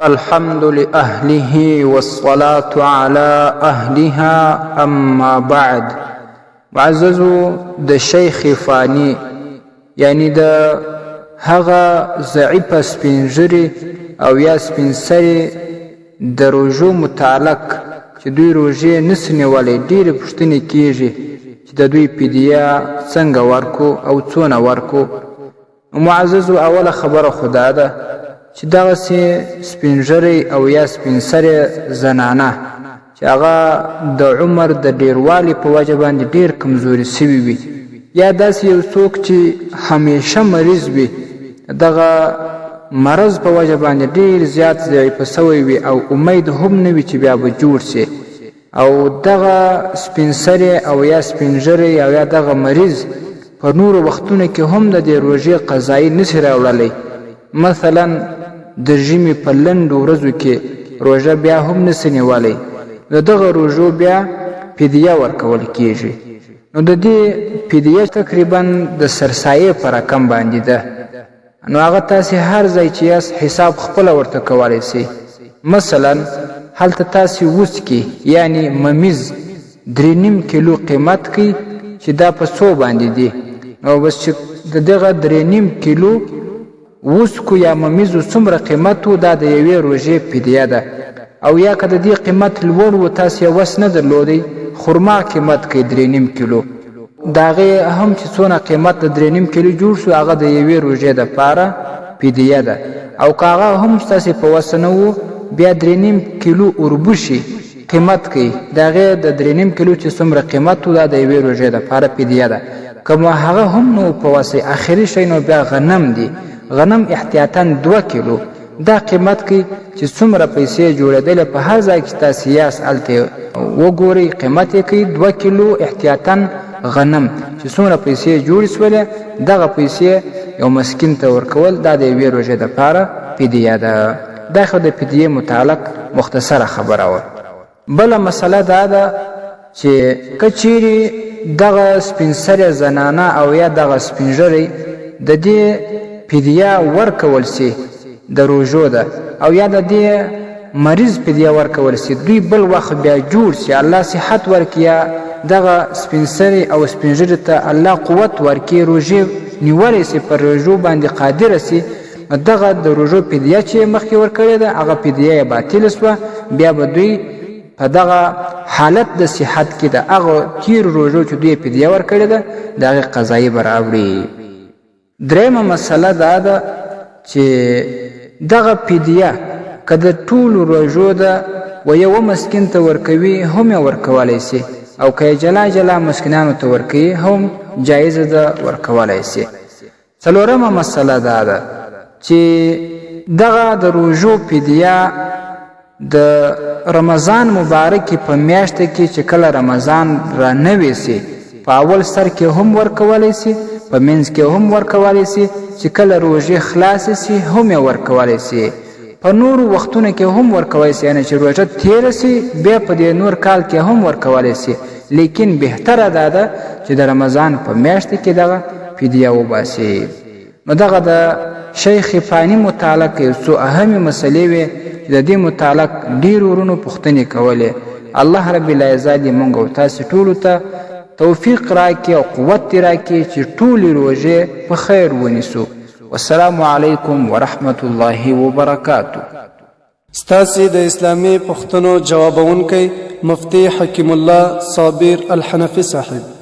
الحمد لأهله والصلاة على أهلها أما بعد. معززو د شیخ فانی یعنی د هغه ضعیف سپینږیري او یا سپینسري د روژو متعلق چې دوی روژې نسي نیولی ډېرې پوښتنې کیږي چې د دوی فدیه څنګه ورکو او څونه ورکو. معززو اوله خبره خو دا ده چې دغسې سپینږیري او یا سپینسري زنانه چې هغه د عمر د ډیروالي په وجه باندې ډیر کمزوري سوي وي یا داسې یو څوک چې همیشه مریض وي دغه مرض په وجه باندې ډیر زیات ضعیفه سوی وي او امید هم نه وي چې بیا به جوړ سي او دغه سپینسري او یا سپینږیري او یا دغه مریض په نورو وختونو کې هم د دې روژې قضایي نسي راوړلی. مثلا د ژمي په لنډو ورځو کې روژه بیا هم نسي نیولی نو دغه روژو بیا فدیه ورکول کیږي. نو د دې فدیه تقریبا د سرسایې په رقم باندې ده. نو هغه تاسې هر ځای چې یاست حساب خپله ورته کولی سئ. مثلا هلته تاسې وسکي یعنی ممیز 3.5 کیلو قیمت کوي چې دا په څو باندې دی. نو بس چې د دغه 3.5 کیلو وسکو یا ممیزو څومره قیمت و دا د یوې روژې فدیه ده. او یا که د دې قیمت لوړ و تاسې یې وس نه درلودی خرما قیمت کوي 3.5 کیلو د هغې هم چې څونه قیمت د 3.5 کیلو جوړ شو هغه د یوې روژې دپاره فدیه ده. او که هغه هم ستاسې په وسه نه و بیا 3.5 کیلو اوربوشي قیمت کوي د هغې د 3.5 کیلو چې څومره قیمت و دا د یوې روژې دپاره فدیه ده. که هغه هم نه و په وسه اخري شی نو بیا غنم دی. غنم احتیاطاً 2 کیلو دا قیمت کې چې څومره پیسې جوړېدلې په هر ځای کې تاسې یاست هلته وګورئ قیمت یې کوي 2 کیلو احتیاطاً غنم چې څومره پیسې جوړې سولې دغه پیسې یو مسکین ته ورکول دا د یوې روژې دپاره فدیه ده. دا خو د فدیې متعلق مختصره خبره وه. بله مسله دا ده چې که چیرې دغه سپینسري زنانه او یا دغه سپینږیري د دې فدیه ورکول سي د روژو ده او یا د دې مریض فدیه ورکول سي دوی بل وخت بیا جوړ سي الله صحت ورکړي یا دغه سپینسري او سپینږیري ته الله قوت ورکړي روژې نیولی سي پر روژو باندې قادره سي دغه د روژو فدیه چې مخکې ورکړې ده هغه فدیه یې باطله سوه بیا به دوی په دغه حالت د صحت کې د هغه تیر روژو چې دوی فدیه ورکړې ده د هغې قضایي به راوړي. درېیمه مسله دا ده چې دغه فدیه که د ټولو روژو ده و یوه مسکین ته ورکوي هم یې ورکولی سي او که یې جلا جلا مسکینانو ته ورکوي هم جایزه ده ورکولی سي. څلورمه مسله دا ده چې دغه د روژو فدیه د رمضان مبارکې په میاشته کې چې کله رمضان را نوی سي په اول سر کې هم ورکولی سي په منځ کې هم ورکولی سي چې کله روژې خلاصې سي هم یې ورکولی سي په نورو وختونو کې هم ورکولی سي یعنې چې روژه تېره سي بیا په دې نور کال کې هم ورکولی سي لیکن بهتره دا ده چې د رمضان په میاشته کې دغه فدیه وباسي. نو دغه د شیخ فانی متعلق یو څو اهمې مسلې وې چې د دې متعلق ډېرو ورونو پوښتنې کولې. الله رب العزت دې موږ او تاسې ټولو ته توفیق راکړي او قوت دې راکړي چې ټولې روژې په خیر ونیسو. والسلام علیکم ورحمة الله وبرکاته. ستاسې د اسلامي پوښتنو جوابونکی مفتی حکیم الله صابر الحنفي صاحب.